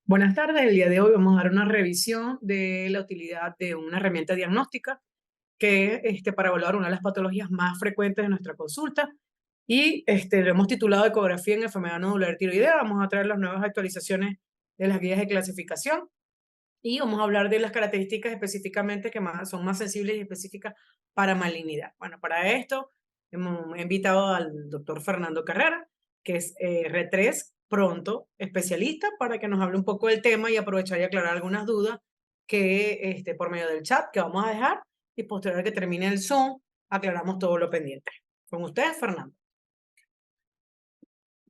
Buenas tardes, el día de hoy vamos a dar una revisión de la utilidad de una herramienta diagnóstica para evaluar una de las patologías más frecuentes de nuestra consulta y lo hemos titulado Ecografía en enfermedad nodular tiroidea. Vamos a traer las nuevas actualizaciones de las guías de clasificación y vamos a hablar de las características específicamente son más sensibles y específicas para malignidad. Bueno, para esto hemos invitado al doctor Fernando Carrera, que es R3 Pronto, especialista, para que nos hable un poco del tema y aprovechar y aclarar algunas dudas por medio del chat que vamos a dejar y posterior a que termine el Zoom, aclaramos todo lo pendiente. Con ustedes, Fernando.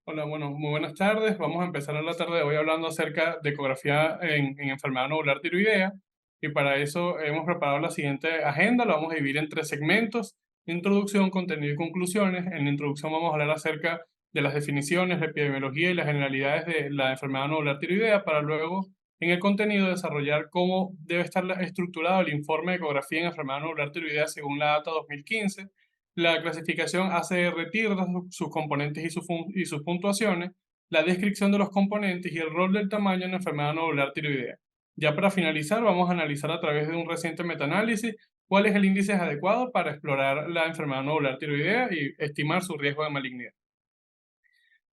Hola, bueno, muy buenas tardes. Vamos a empezar en la tarde de hoy hablando acerca de ecografía en enfermedad nodular tiroidea. Y para eso hemos preparado la siguiente agenda. Lo vamos a dividir en tres segmentos: introducción, contenido y conclusiones. En la introducción vamos a hablar acerca de las definiciones, la epidemiología y las generalidades de la enfermedad nodular tiroidea, para luego en el contenido desarrollar cómo debe estar estructurado el informe de ecografía en enfermedad nodular tiroidea según la data 2015. La clasificación ACR tierra, sus componentes y sus puntuaciones, la descripción de los componentes y el rol del tamaño en la enfermedad nodular tiroidea. Ya para finalizar, vamos a analizar a través de un reciente metaanálisis cuál es el índice adecuado para explorar la enfermedad nodular tiroidea y estimar su riesgo de malignidad.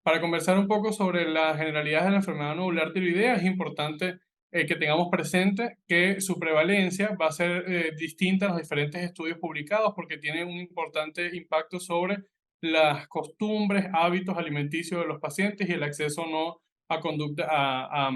Para conversar un poco sobre las generalidades de la enfermedad nodular tiroidea, es importante que tengamos presente que su prevalencia va a ser distinta en los diferentes estudios publicados, porque tiene un importante impacto sobre las costumbres, hábitos alimenticios de los pacientes y el acceso o no a,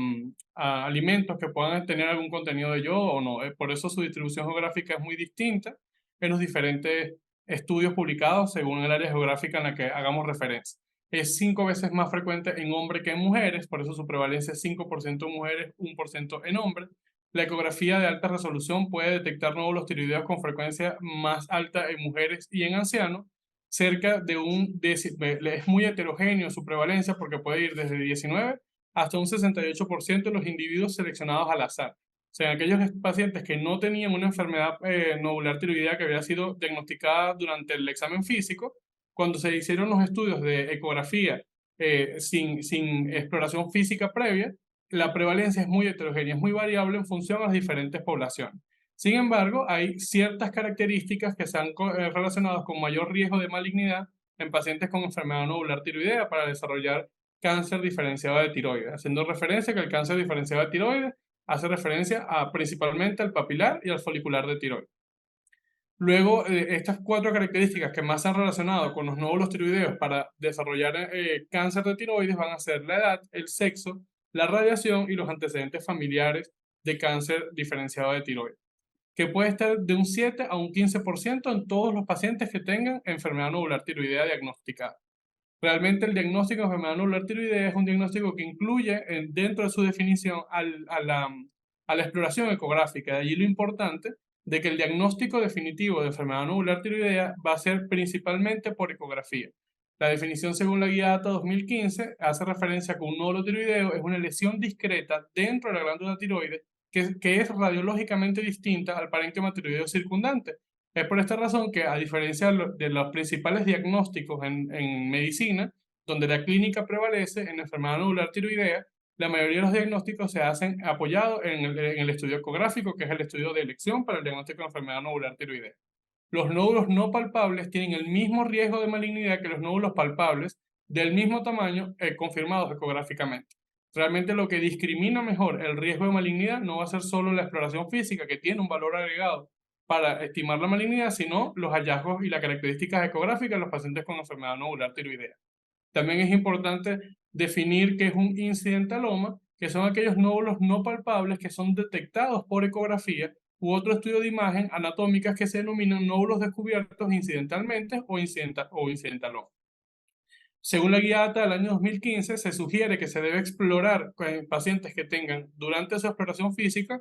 a alimentos que puedan tener algún contenido de yodo o no. Por eso su distribución geográfica es muy distinta en los diferentes estudios publicados según el área geográfica en la que hagamos referencia. Es 5 veces más frecuente en hombres que en mujeres, por eso su prevalencia es 5% en mujeres, 1% en hombres. La ecografía de alta resolución puede detectar nódulos tiroideos con frecuencia más alta en mujeres y en ancianos. Cerca de es muy heterogéneo su prevalencia, porque puede ir desde 19 hasta un 68% de los individuos seleccionados al azar. O sea, aquellos pacientes que no tenían una enfermedad nodular tiroidea que había sido diagnosticada durante el examen físico, cuando se hicieron los estudios de ecografía sin exploración física previa, la prevalencia es muy heterogénea, es muy variable en función a las diferentes poblaciones. Sin embargo, hay ciertas características que se han relacionado con mayor riesgo de malignidad en pacientes con enfermedad nodular tiroidea para desarrollar cáncer diferenciado de tiroides, haciendo referencia que el cáncer diferenciado de tiroides hace referencia principalmente al papilar y al folicular de tiroides. Luego, estas cuatro características que más se han relacionado con los nódulos tiroideos para desarrollar cáncer de tiroides van a ser la edad, el sexo, la radiación y los antecedentes familiares de cáncer diferenciado de tiroides, que puede estar de un 7 a un 15% en todos los pacientes que tengan enfermedad nodular tiroidea diagnosticada. Realmente el diagnóstico de enfermedad nodular tiroidea es un diagnóstico que incluye dentro de su definición a la exploración ecográfica. De allí lo importante de que el diagnóstico definitivo de enfermedad nodular tiroidea va a ser principalmente por ecografía. La definición según la guía DATA 2015 hace referencia a que un nódulo tiroideo es una lesión discreta dentro de la glándula tiroides que es radiológicamente distinta al parénquima tiroideo circundante. Es por esta razón que, a diferencia de los principales diagnósticos en medicina, donde la clínica prevalece en la enfermedad nodular tiroidea, la mayoría de los diagnósticos se hacen apoyados en el estudio ecográfico, que es el estudio de elección para el diagnóstico de enfermedad nodular tiroidea. Los nódulos no palpables tienen el mismo riesgo de malignidad que los nódulos palpables, del mismo tamaño, confirmados ecográficamente. Realmente lo que discrimina mejor el riesgo de malignidad no va a ser solo la exploración física, que tiene un valor agregado para estimar la malignidad, sino los hallazgos y las características ecográficas de los pacientes con enfermedad nodular tiroidea. También es importante definir qué es un incidentaloma, que son aquellos nódulos no palpables que son detectados por ecografía u otro estudio de imagen anatómicas que se denominan nódulos descubiertos incidentalmente o incidentaloma. Según la guía DATA del año 2015, se sugiere que se debe explorar en pacientes que tengan durante su exploración física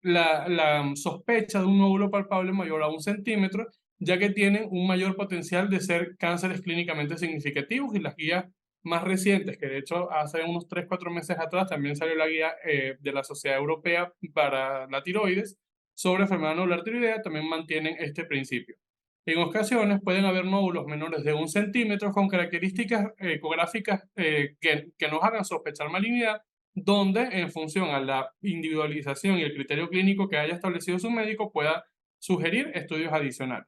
la sospecha de un nódulo palpable mayor a 1 centímetro, ya que tienen un mayor potencial de ser cánceres clínicamente significativos. Y las guías más recientes, que de hecho hace unos 3 o 4 meses atrás también salió la guía de la Sociedad Europea para la Tiroides sobre enfermedad nodular tiroidea, también mantienen este principio. En ocasiones pueden haber nódulos menores de 1 centímetro con características ecográficas que nos hagan sospechar malignidad, donde en función a la individualización y el criterio clínico que haya establecido su médico pueda sugerir estudios adicionales.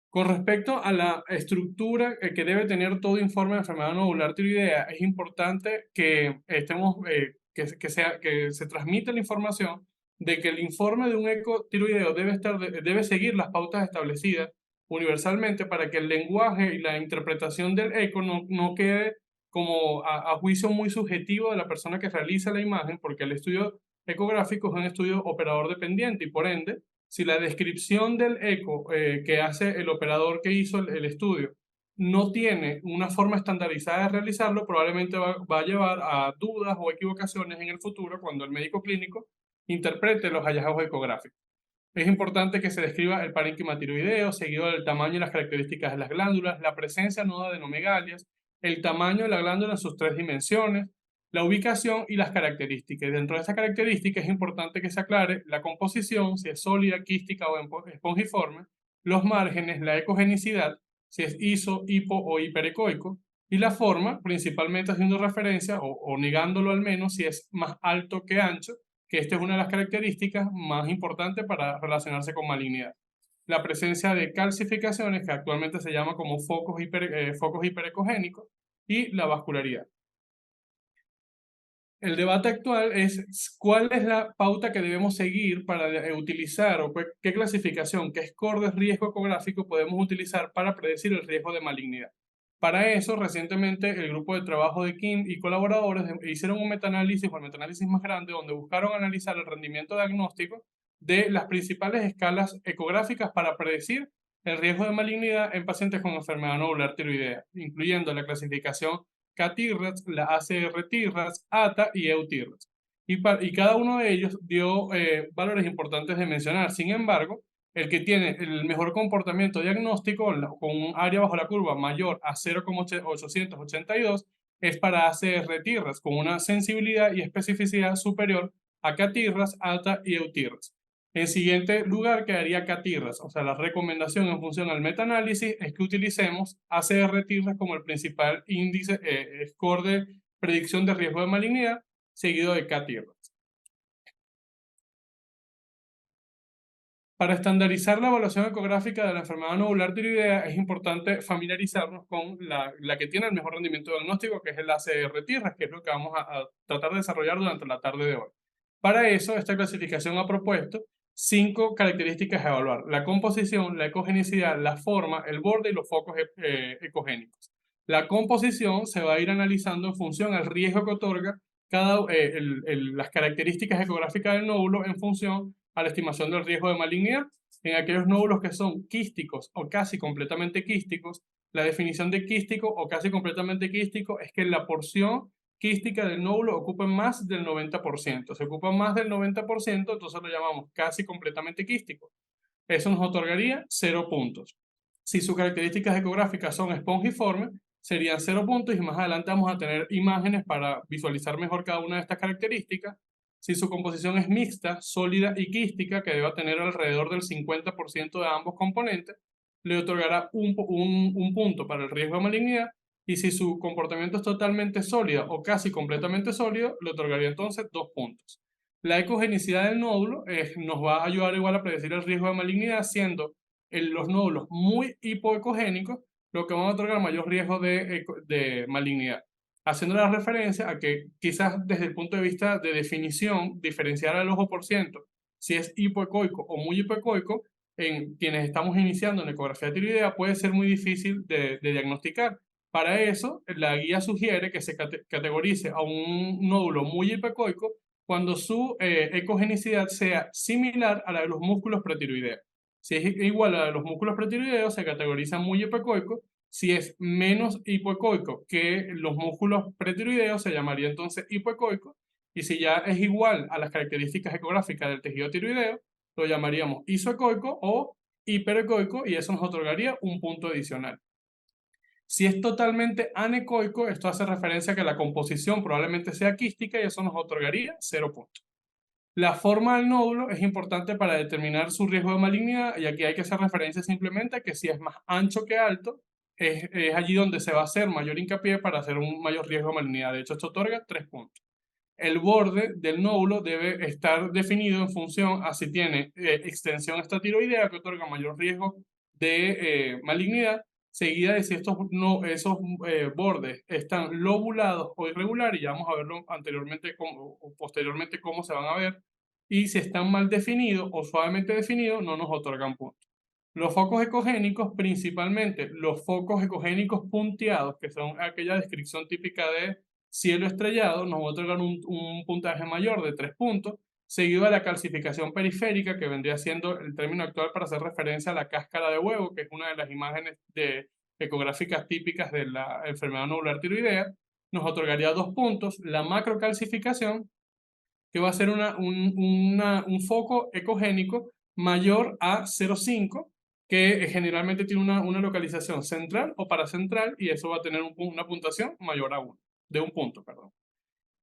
Con respecto a la estructura que debe tener todo informe de enfermedad nodular tiroidea, es importante que que se transmita la información de que el informe de un ecotiroideo debe seguir las pautas establecidas universalmente para que el lenguaje y la interpretación del eco no quede como a juicio muy subjetivo de la persona que realiza la imagen, porque el estudio ecográfico es un estudio operador dependiente y por ende si la descripción del eco que hace el operador que hizo el estudio no tiene una forma estandarizada de realizarlo, probablemente va a llevar a dudas o equivocaciones en el futuro cuando el médico clínico interprete los hallazgos ecográficos. Es importante que se describa el parénquima tiroideo, seguido del tamaño y las características de las glándulas, la presencia no de adenomegalias, el tamaño de la glándula en sus tres dimensiones, la ubicación y las características. Dentro de estas características es importante que se aclare la composición, si es sólida, quística o espongiforme, los márgenes, la ecogenicidad, si es iso, hipo o hiperecoico, y la forma, principalmente haciendo referencia o negándolo al menos si es más alto que ancho, que esta es una de las características más importantes para relacionarse con malignidad. La presencia de calcificaciones, que actualmente se llama como focos hiperecogénicos, y la vascularidad. El debate actual es cuál es la pauta que debemos seguir para utilizar o qué clasificación, qué score de riesgo ecográfico podemos utilizar para predecir el riesgo de malignidad. Para eso, recientemente el grupo de trabajo de Kim y colaboradores hicieron un metaanálisis o el metaanálisis más grande donde buscaron analizar el rendimiento diagnóstico de las principales escalas ecográficas para predecir el riesgo de malignidad en pacientes con enfermedad nodular tiroidea, incluyendo la clasificación K-TIRRATS, la ACR-TIRRATS, ATA y EU-TIRRATS. Y cada uno de ellos dio valores importantes de mencionar. Sin embargo, el que tiene el mejor comportamiento diagnóstico con un área bajo la curva mayor a 0,882 es para ACR-TIRRATS, con una sensibilidad y especificidad superior a K-TIRRATS, ATA y EU-TIRRATS. En siguiente lugar quedaría K-TIRRATS, o sea, la recomendación en función al metaanálisis es que utilicemos ACR-TIRRATS como el principal índice, score de predicción de riesgo de malignidad, seguido de K-TIRRATS. Para estandarizar la evaluación ecográfica de la enfermedad nodular tiroidea es importante familiarizarnos con la que tiene el mejor rendimiento diagnóstico, que es el ACR-TIRRATS, que es lo que vamos a tratar de desarrollar durante la tarde de hoy. Para eso, esta clasificación ha propuesto 5 características a evaluar: la composición, la ecogenicidad, la forma, el borde y los focos ecogénicos. La composición se va a ir analizando en función al riesgo que otorga las características ecográficas del nódulo en función a la estimación del riesgo de malignidad. En aquellos nódulos que son quísticos o casi completamente quísticos, la definición de quístico o casi completamente quístico es que la porción quística del nódulo ocupa más del 90%. Se ocupa más del 90%, entonces lo llamamos casi completamente quístico. Eso nos otorgaría 0 puntos. Si sus características ecográficas son espongiformes, serían 0 puntos y más adelante vamos a tener imágenes para visualizar mejor cada una de estas características. Si su composición es mixta, sólida y quística, que debe tener alrededor del 50% de ambos componentes, le otorgará un punto para el riesgo de malignidad. Y si su comportamiento es totalmente sólido o casi completamente sólido, le otorgaría entonces 2 puntos. La ecogenicidad del nódulo nos va a ayudar igual a predecir el riesgo de malignidad, siendo los nódulos muy hipoecogénicos lo que van a otorgar mayor riesgo de malignidad, haciendo la referencia a que quizás desde el punto de vista de definición, diferenciar al ojo por ciento si es hipoecoico o muy hipoecoico en quienes estamos iniciando en ecografía tiroidea puede ser muy difícil de diagnosticar. Para eso, la guía sugiere que se categorice a un nódulo muy hipoecoico cuando su ecogenicidad sea similar a la de los músculos pretiroideos. Si es igual a la de los músculos pretiroideos, se categoriza muy hipoecoico. Si es menos hipoecoico que los músculos pretiroideos, se llamaría entonces hipoecoico. Y si ya es igual a las características ecográficas del tejido tiroideo, lo llamaríamos isoecoico o hiperecoico y eso nos otorgaría un punto adicional. Si es totalmente anecoico, esto hace referencia a que la composición probablemente sea quística y eso nos otorgaría 0 puntos. La forma del nódulo es importante para determinar su riesgo de malignidad y aquí hay que hacer referencia simplemente a que si es más ancho que alto, es allí donde se va a hacer mayor hincapié para hacer un mayor riesgo de malignidad. De hecho, esto otorga 3 puntos. El borde del nódulo debe estar definido en función a si tiene extensión extratiroidea, que otorga mayor riesgo de malignidad, seguida de si esos bordes están lobulados o irregulares, y ya vamos a verlo anteriormente o posteriormente cómo se van a ver, y si están mal definidos o suavemente definidos, no nos otorgan puntos. Los focos ecogénicos, principalmente los focos ecogénicos punteados, que son aquella descripción típica de cielo estrellado, nos otorgan un puntaje mayor de 3 puntos, seguido de la calcificación periférica, que vendría siendo el término actual para hacer referencia a la cáscara de huevo, que es una de las imágenes ecográficas típicas de la enfermedad nodular tiroidea, nos otorgaría 2 puntos. La macrocalcificación, que va a ser un foco ecogénico mayor a 0,5, que generalmente tiene una localización central o paracentral, y eso va a tener una puntuación mayor a 1, de 1 punto, perdón.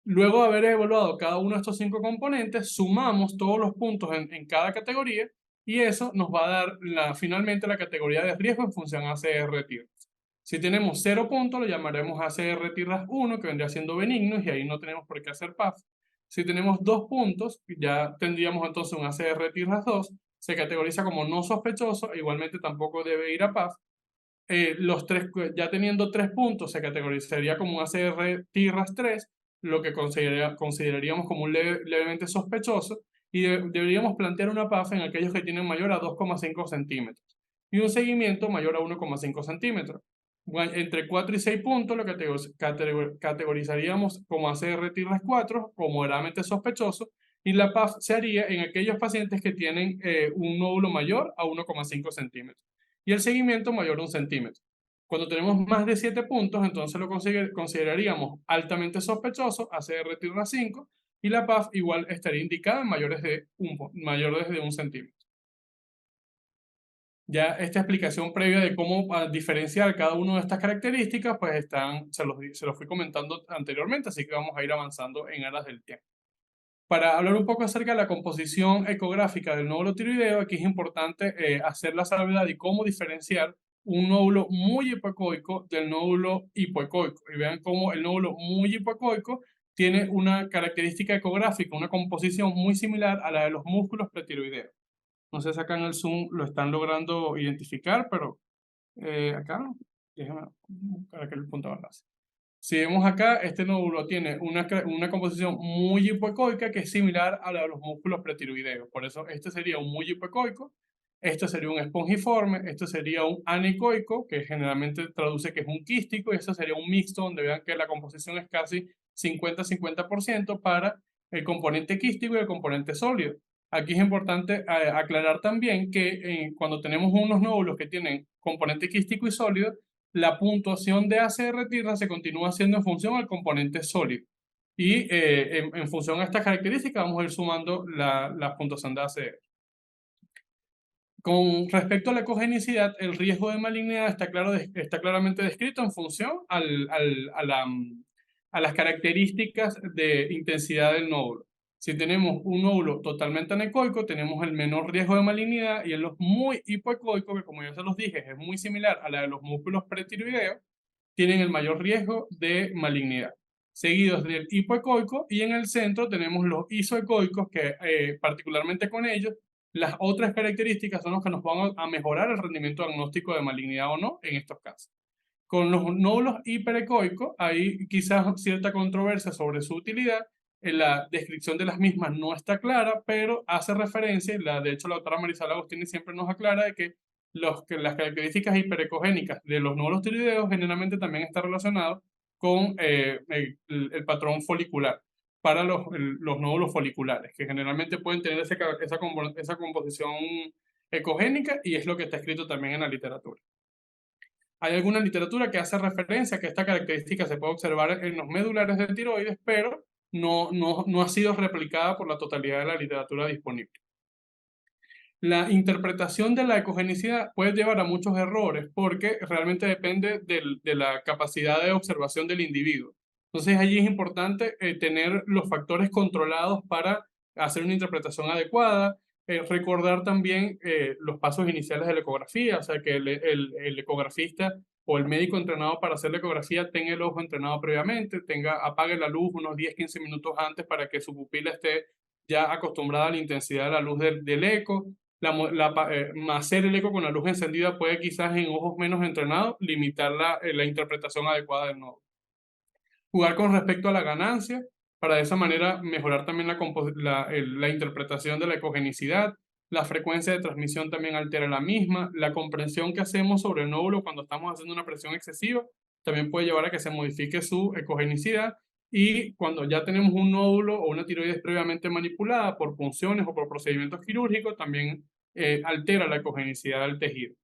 Luego de haber evaluado cada uno de estos 5 componentes, sumamos todos los puntos en cada categoría, y eso nos va a dar finalmente la categoría de riesgo en función a ACR TIRAS. Si tenemos 0 puntos, lo llamaremos ACR TIRAS 1, que vendría siendo benigno, y ahí no tenemos por qué hacer PAF. Si tenemos 2 puntos, ya tendríamos entonces un ACR TIRAS 2, se categoriza como no sospechoso, e igualmente tampoco debe ir a PAF. Ya teniendo 3 puntos, se categorizaría como un ACR TIRAS 3, lo que consideraríamos como un levemente sospechoso, y deberíamos plantear una PAF en aquellos que tienen mayor a 2,5 centímetros y un seguimiento mayor a 1,5 centímetros. Entre 4 y 6 puntos lo categorizaríamos como ACR TIRAS 4, o moderadamente sospechoso, y la PAF se haría en aquellos pacientes que tienen un nódulo mayor a 1,5 centímetros y el seguimiento mayor a 1 centímetro. Cuando tenemos más de 7 puntos, entonces lo consideraríamos altamente sospechoso, ACR TIRAS 5, y la PAF igual estaría indicada en mayores de 1 centímetro. Ya esta explicación previa de cómo diferenciar cada una de estas características, pues se los fui comentando anteriormente, así que vamos a ir avanzando en aras del tiempo. Para hablar un poco acerca de la composición ecográfica del nódulo tiroideo, aquí es importante hacer la salvedad y cómo diferenciar un nódulo muy hipoecoico del nódulo hipoecoico. Y vean cómo el nódulo muy hipoecoico tiene una característica ecográfica, una composición muy similar a la de los músculos pretiroideos. No sé si acá en el Zoom lo están logrando identificar, pero acá, déjame buscar aquí el punto de enlace. Si vemos acá, este nódulo tiene una composición muy hipoecoica que es similar a la de los músculos pretiroideos. Por eso este sería un muy hipoecoico, este sería un espongiforme, este sería un anecoico, que generalmente traduce que es un quístico, y este sería un mixto, donde vean que la composición es casi 50-50% para el componente quístico y el componente sólido. Aquí es importante aclarar también que cuando tenemos unos nódulos que tienen componente quístico y sólido, la puntuación de ACR TIRAS se continúa haciendo en función al componente sólido. Y en función a estas características vamos a ir sumando la puntuación de ACR. Con respecto a la ecogenicidad, el riesgo de malignidad está claramente descrito en función a las características de intensidad del nódulo. Si tenemos un nódulo totalmente anecoico, tenemos el menor riesgo de malignidad, y en los muy hipoecoicos, que como ya se los dije, es muy similar a la de los músculos pretiroideos, tienen el mayor riesgo de malignidad, seguidos del hipoecoico, y en el centro tenemos los isoecoicos, que particularmente con ellos, las otras características son los que nos van a mejorar el rendimiento diagnóstico de malignidad o no en estos casos. Con los nódulos hiperecoicos hay quizás cierta controversia sobre su utilidad. En la descripción de las mismas no está clara, pero hace referencia, de hecho la doctora Marisol Agostini siempre nos aclara de que las características hiperecogénicas de los nódulos tiroideos generalmente también está relacionado con el patrón folicular para los nódulos foliculares, que generalmente pueden tener esa composición ecogénica, y es lo que está escrito también en la literatura. Hay alguna literatura que hace referencia a que esta característica se puede observar en los medulares de tiroides, pero no ha sido replicada por la totalidad de la literatura disponible. La interpretación de la ecogenicidad puede llevar a muchos errores porque realmente depende de la capacidad de observación del individuo. Entonces allí es importante tener los factores controlados para hacer una interpretación adecuada, recordar también los pasos iniciales de la ecografía, o sea que el ecografista o el médico entrenado para hacer la ecografía tenga el ojo entrenado previamente, apague la luz unos 10-15 minutos antes para que su pupila esté ya acostumbrada a la intensidad de la luz del eco. Hacer el eco con la luz encendida puede quizás en ojos menos entrenados limitar la interpretación adecuada del nodo. Jugar con respecto a la ganancia, para de esa manera mejorar también la interpretación de la ecogenicidad. La frecuencia de transmisión también altera la misma. La comprensión que hacemos sobre el nódulo cuando estamos haciendo una presión excesiva también puede llevar a que se modifique su ecogenicidad. Y cuando ya tenemos un nódulo o una tiroides previamente manipulada por punciones o por procedimientos quirúrgicos, también altera la ecogenicidad del tejido.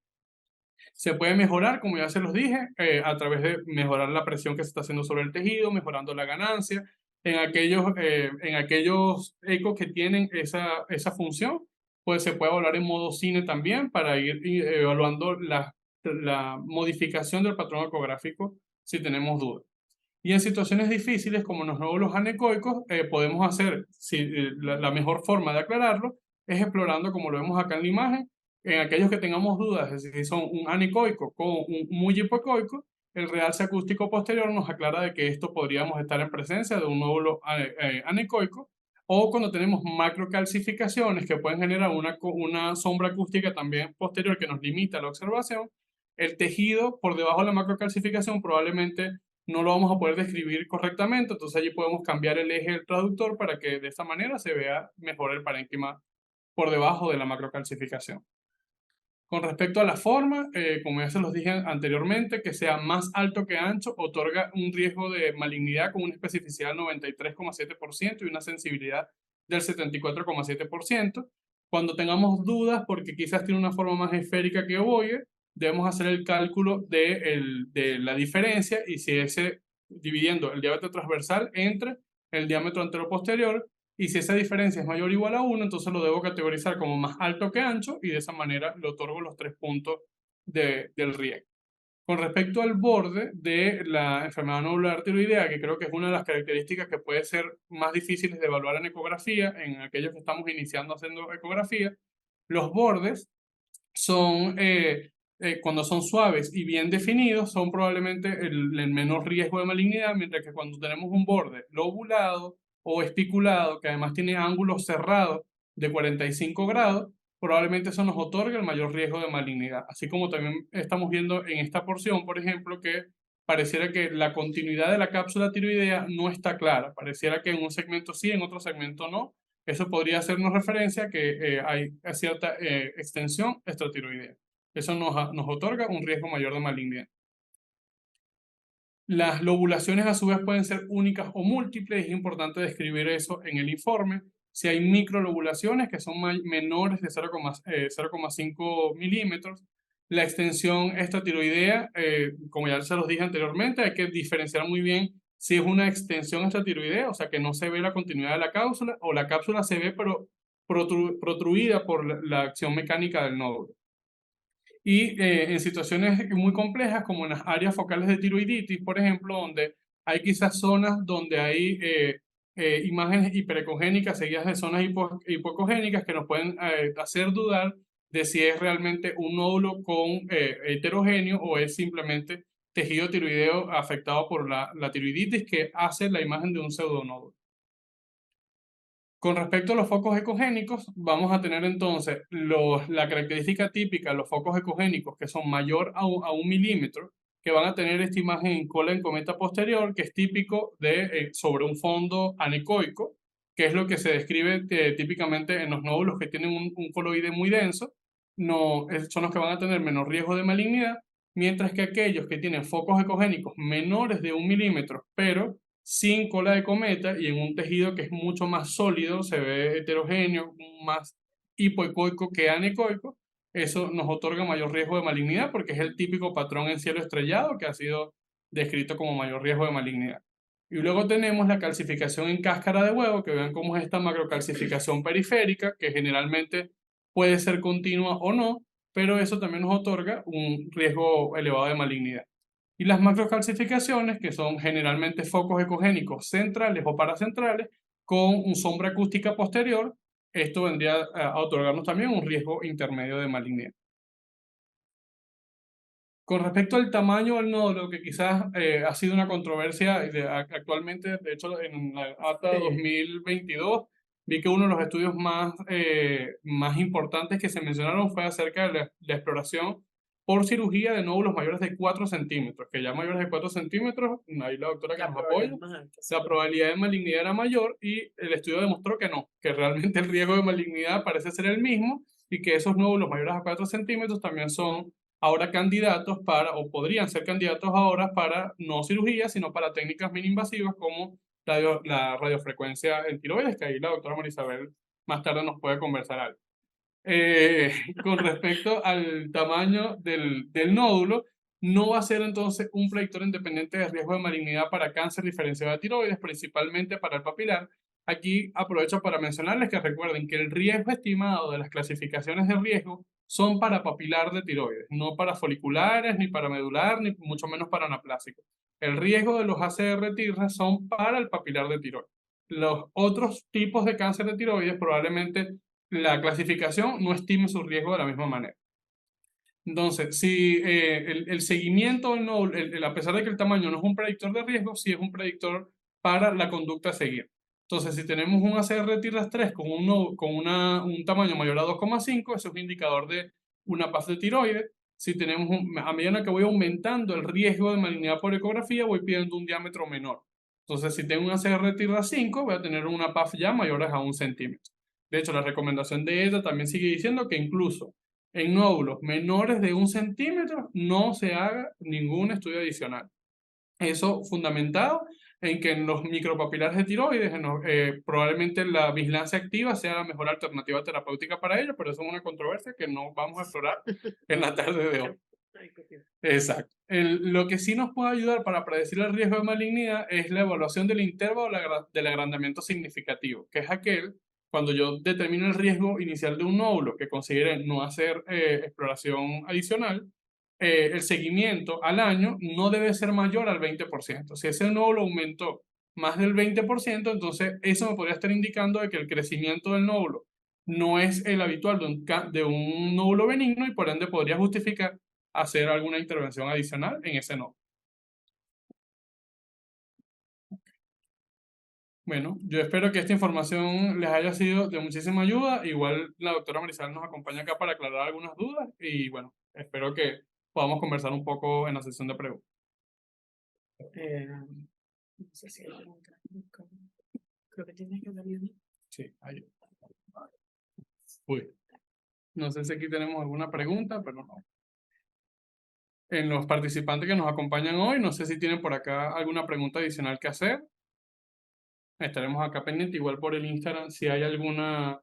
Se puede mejorar, como ya se los dije, a través de mejorar la presión que se está haciendo sobre el tejido, mejorando la ganancia. En aquellos ecos que tienen esa función, pues se puede evaluar en modo cine también para ir evaluando la modificación del patrón ecográfico si tenemos dudas. Y en situaciones difíciles como en los nódulos anecoicos, podemos hacer, la mejor forma de aclararlo es explorando, como lo vemos acá en la imagen, en aquellos que tengamos dudas de si son un anecoico con un muy hipoecoico, el realce acústico posterior nos aclara de que esto podríamos estar en presencia de un nódulo anecoico, o cuando tenemos macrocalcificaciones que pueden generar una sombra acústica también posterior que nos limita la observación, el tejido por debajo de la macrocalcificación probablemente no lo vamos a poder describir correctamente, entonces allí podemos cambiar el eje del traductor para que de esta manera se vea mejor el parénquima por debajo de la macrocalcificación. Con respecto a la forma, como ya se los dije anteriormente, que sea más alto que ancho otorga un riesgo de malignidad con una especificidad del 93,7% y una sensibilidad del 74,7%. Cuando tengamos dudas, porque quizás tiene una forma más esférica que ovoide, debemos hacer el cálculo de la diferencia y si dividiendo el diámetro transversal entre el diámetro antero-posterior, y si esa diferencia es mayor o igual a 1, entonces lo debo categorizar como más alto que ancho y de esa manera le otorgo los 3 puntos del riesgo. Con respecto al borde de la enfermedad nodular tiroidea, que creo que es una de las características que puede ser más difíciles de evaluar en ecografía, en aquellos que estamos iniciando haciendo ecografía, los bordes son, cuando son suaves y bien definidos, son probablemente el menor riesgo de malignidad, mientras que cuando tenemos un borde lobulado o espiculado, que además tiene ángulos cerrados de 45 grados, probablemente eso nos otorga el mayor riesgo de malignidad. Así como también estamos viendo en esta porción, por ejemplo, que pareciera que la continuidad de la cápsula tiroidea no está clara. Pareciera que en un segmento sí, en otro segmento no. Eso podría hacernos referencia a que hay cierta extensión extratiroidea. Eso nos otorga un riesgo mayor de malignidad. Las lobulaciones a su vez pueden ser únicas o múltiples, es importante describir eso en el informe. Si hay microlobulaciones que son menores de 0,5 milímetros, la extensión extratiroidea, como ya se los dije anteriormente, hay que diferenciar muy bien si es una extensión extratiroidea, o sea que no se ve la continuidad de la cápsula, o la cápsula se ve pero protruida por la acción mecánica del nódulo. Y en situaciones muy complejas, como en las áreas focales de tiroiditis, por ejemplo, donde hay quizás zonas donde hay imágenes hiperecogénicas seguidas de zonas hipoecogénicas que nos pueden hacer dudar de si es realmente un nódulo heterogéneo o es simplemente tejido tiroideo afectado por la tiroiditis que hace la imagen de un pseudonódulo. Con respecto a los focos ecogénicos, vamos a tener entonces la característica típica de los focos ecogénicos que son mayor a 1 milímetro, que van a tener esta imagen en cola en cometa posterior, que es típico sobre un fondo anecoico, que es lo que se describe típicamente en los nódulos que tienen un coloide muy denso, son los que van a tener menor riesgo de malignidad, mientras que aquellos que tienen focos ecogénicos menores de 1 milímetro, pero sin cola de cometa y en un tejido que es mucho más sólido, se ve heterogéneo, más hipoecoico que anecoico, eso nos otorga mayor riesgo de malignidad porque es el típico patrón en cielo estrellado que ha sido descrito como mayor riesgo de malignidad. Y luego tenemos la calcificación en cáscara de huevo, que vean cómo es esta macrocalcificación periférica, que generalmente puede ser continua o no, pero eso también nos otorga un riesgo elevado de malignidad. Y las macrocalcificaciones, que son generalmente focos ecogénicos centrales o paracentrales, con un sombra acústica posterior, esto vendría a otorgarnos también un riesgo intermedio de malignidad. Con respecto al tamaño del nódulo, que quizás ha sido una controversia actualmente, de hecho en la ATA Sí. 2022, vi que uno de los estudios más importantes que se mencionaron fue acerca de la exploración por cirugía de nódulos mayores de 4 centímetros, que ya mayores de 4 centímetros, ahí la doctora que La nos probabilidad apoya, es más alta, sí. la probabilidad de malignidad era mayor y el estudio demostró que no, que realmente el riesgo de malignidad parece ser el mismo y que esos nódulos mayores a 4 centímetros también son ahora candidatos para, o podrían ser candidatos ahora para no cirugía, sino para técnicas mini-invasivas como la radiofrecuencia en tiroides, que ahí la doctora Marisabel más tarde nos puede conversar algo. Eh, con respecto al tamaño del nódulo, no va a ser entonces un predictor independiente de riesgo de malignidad para cáncer diferenciado de tiroides, principalmente para el papilar. Aquí aprovecho para mencionarles que recuerden que el riesgo estimado de las clasificaciones de riesgo son para papilar de tiroides, no para foliculares, ni para medular, ni mucho menos para anaplásico. El riesgo de los ACR-TIRRA son para el papilar de tiroides. Los otros tipos de cáncer de tiroides probablemente la clasificación no estime su riesgo de la misma manera. Entonces, si el seguimiento no, a pesar de que el tamaño no es un predictor de riesgo, sí es un predictor para la conducta a seguir. Entonces, si tenemos un ACR-TIRAS3 con, un tamaño mayor a 2,5, eso es un indicador de una PAF de tiroides. Si tenemos a medida que voy aumentando el riesgo de malignidad por ecografía, voy pidiendo un diámetro menor. Entonces, si tengo un ACR-TIRAS5, voy a tener una PAF ya mayores a 1 centímetro. De hecho, la recomendación de ella también sigue diciendo que incluso en nódulos menores de 1 centímetro no se haga ningún estudio adicional. Eso fundamentado en que en los micropapilares de tiroides probablemente la vigilancia activa sea la mejor alternativa terapéutica para ello, pero eso es una controversia que no vamos a explorar en la tarde de hoy. Exacto. Lo que sí nos puede ayudar para predecir el riesgo de malignidad es la evaluación del intervalo del agrandamiento significativo, que es aquel cuando yo determino el riesgo inicial de un nódulo que considere no hacer exploración adicional, el seguimiento al año no debe ser mayor al 20%. Si ese nódulo aumentó más del 20%, entonces eso me podría estar indicando de que el crecimiento del nódulo no es el habitual de un nódulo benigno y por ende podría justificar hacer alguna intervención adicional en ese nodo. Bueno, yo espero que esta información les haya sido de muchísima ayuda. Igual la doctora Marisabel nos acompaña acá para aclarar algunas dudas y bueno, espero que podamos conversar un poco en la sesión de preguntas. No sé si hay preguntas. Creo que tienes que salir. Sí, ahí. Uy, no sé si aquí tenemos alguna pregunta, pero no. En los participantes que nos acompañan hoy, no sé si tienen por acá alguna pregunta adicional que hacer. Estaremos acá pendientes, igual por el Instagram, si hay alguna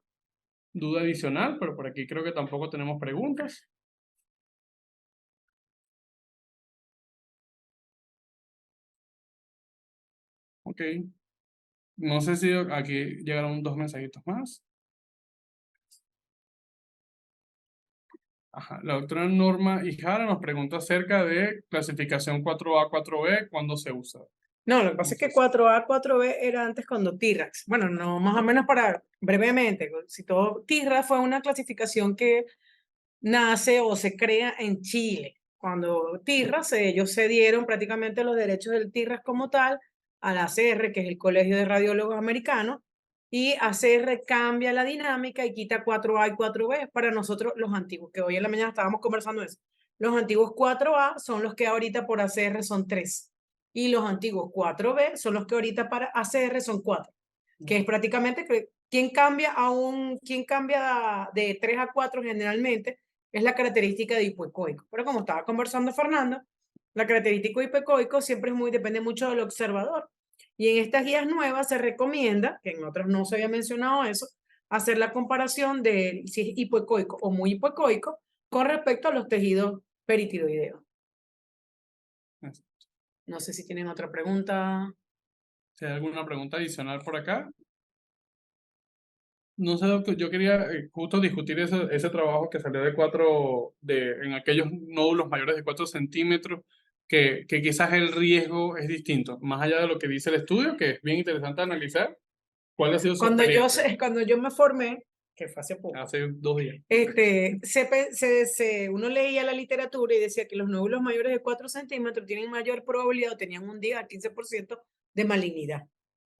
duda adicional, pero por aquí creo que tampoco tenemos preguntas. Ok. No sé si aquí llegaron 2 mensajitos más. Ajá. La doctora Norma Hijara nos pregunta acerca de clasificación 4A, 4B, ¿cuándo se usa? No, lo que pasa es que 4A, 4B era antes cuando TIRAX. Bueno, no, más o menos para brevemente, si todo, TIRAX fue una clasificación que nace o se crea en Chile. Cuando TIRRAS, ellos cedieron prácticamente los derechos del TIRRAS como tal a la ACR, que es el Colegio de Radiólogos Americanos, y ACR cambia la dinámica y quita 4A y 4B para nosotros los antiguos, que hoy en la mañana estábamos conversando eso. Los antiguos 4A son los que ahorita por ACR son 3 y los antiguos 4B son los que ahorita para ACR son 4, que es prácticamente quién cambia de 3 a 4 generalmente es la característica de hipoecoico. Pero como estaba conversando Fernando, la característica hipoecoico siempre depende mucho del observador. Y en estas guías nuevas se recomienda, que en otras no se había mencionado eso, hacer la comparación de si es hipoecoico o muy hipoecoico con respecto a los tejidos peritiroideos. No sé si tienen otra pregunta. Si hay alguna pregunta adicional por acá. No sé, doctor, yo quería justo discutir ese trabajo que salió en aquellos nódulos mayores de 4 centímetros, que quizás el riesgo es distinto, más allá de lo que dice el estudio, que es bien interesante analizar. ¿Cuál ha sido su experiencia? Cuando yo me formé, que fue hace poco. Hace 2 días. Uno leía la literatura y decía que los nódulos mayores de 4 centímetros tienen mayor probabilidad o tenían un 10 al 15% de malignidad.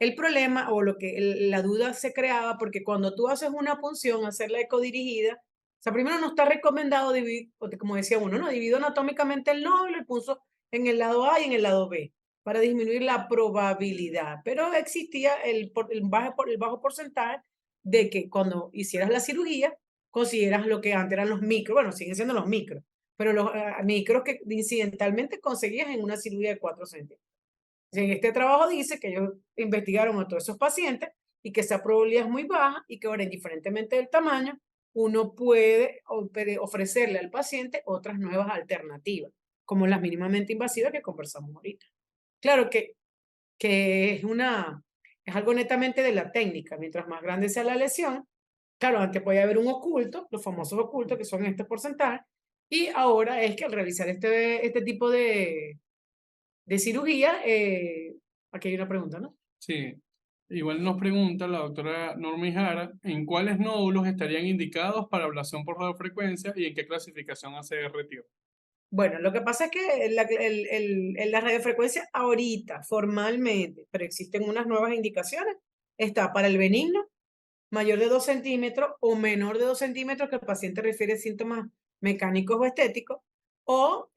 El problema o la duda se creaba porque cuando tú haces una punción, hacerla ecodirigida, o sea, primero no está recomendado dividir, como decía uno, no, divido anatómicamente el nódulo y puso en el lado A y en el lado B para disminuir la probabilidad, pero existía el bajo porcentaje de que cuando hicieras la cirugía, consideras lo que antes eran los micros, bueno, siguen siendo los micros, pero los micros que incidentalmente conseguías en una cirugía de 4 centímetros. En este trabajo dice que ellos investigaron a todos esos pacientes y que esa probabilidad es muy baja y que ahora, indiferentemente del tamaño, uno puede ofrecerle al paciente otras nuevas alternativas, como las mínimamente invasivas que conversamos ahorita. Claro que es algo netamente de la técnica. Mientras más grande sea la lesión, claro, antes podía haber un oculto, los famosos ocultos, que son este porcentaje, y ahora es que al realizar este tipo de cirugía, aquí hay una pregunta, ¿no? Sí. Igual nos pregunta la doctora Norma Jara, ¿en cuáles nódulos estarían indicados para ablación por radiofrecuencia y en qué clasificación ACR-TIO? Bueno, lo que pasa es que en la radiofrecuencia ahorita, formalmente, pero existen unas nuevas indicaciones, está para el benigno, mayor de 2 centímetros o menor de 2 centímetros que el paciente refiere síntomas mecánicos o estéticos, o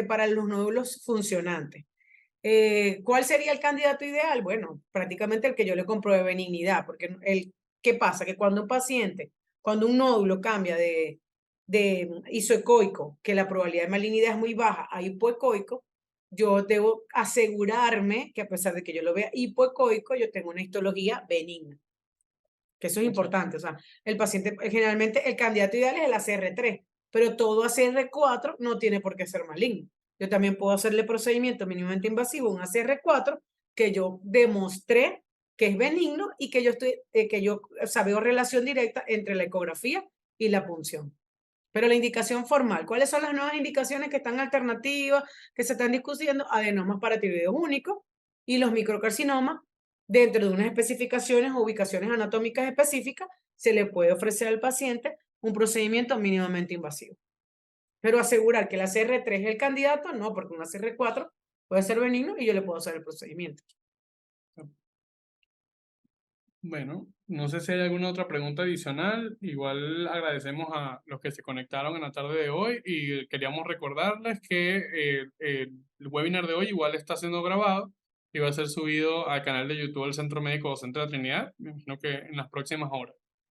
para los nódulos funcionantes. ¿Cuál sería el candidato ideal? Bueno, prácticamente el que yo le compruebe benignidad, porque ¿qué pasa? Que cuando un nódulo cambia de isoecoico, que la probabilidad de malignidad es muy baja, a hipoecoico, yo debo asegurarme que a pesar de que yo lo vea hipoecoico, yo tengo una histología benigna, que eso es Exacto. importante. O sea, el paciente, generalmente el candidato ideal es el ACR3, pero todo ACR4 no tiene por qué ser maligno. Yo también puedo hacerle procedimiento mínimamente invasivo, un ACR4, que yo demostré que es benigno y o sea, veo relación directa entre la ecografía y la punción. Pero la indicación formal, ¿cuáles son las nuevas indicaciones que están alternativas, que se están discutiendo? Adenomas paratiroideos únicos y los microcarcinomas, dentro de unas especificaciones o ubicaciones anatómicas específicas, se le puede ofrecer al paciente un procedimiento mínimamente invasivo. Pero asegurar que la CR3 es el candidato, no, porque una CR4 puede ser benigno y yo le puedo hacer el procedimiento. Bueno, no sé si hay alguna otra pregunta adicional. Igual agradecemos a los que se conectaron en la tarde de hoy y queríamos recordarles que el webinar de hoy igual está siendo grabado y va a ser subido al canal de YouTube del Centro Médico Docente de la Trinidad, me imagino que en las próximas horas.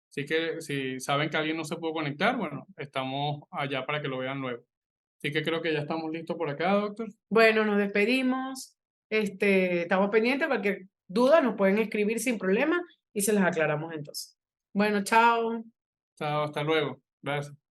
Así que si saben que alguien no se pudo conectar, bueno, estamos allá para que lo vean luego. Así que creo que ya estamos listos por acá, doctor. Bueno, nos despedimos. Estamos pendientes. Cualquier duda nos pueden escribir sin problema y se las aclaramos entonces. Bueno, chao. Chao, hasta luego. Gracias.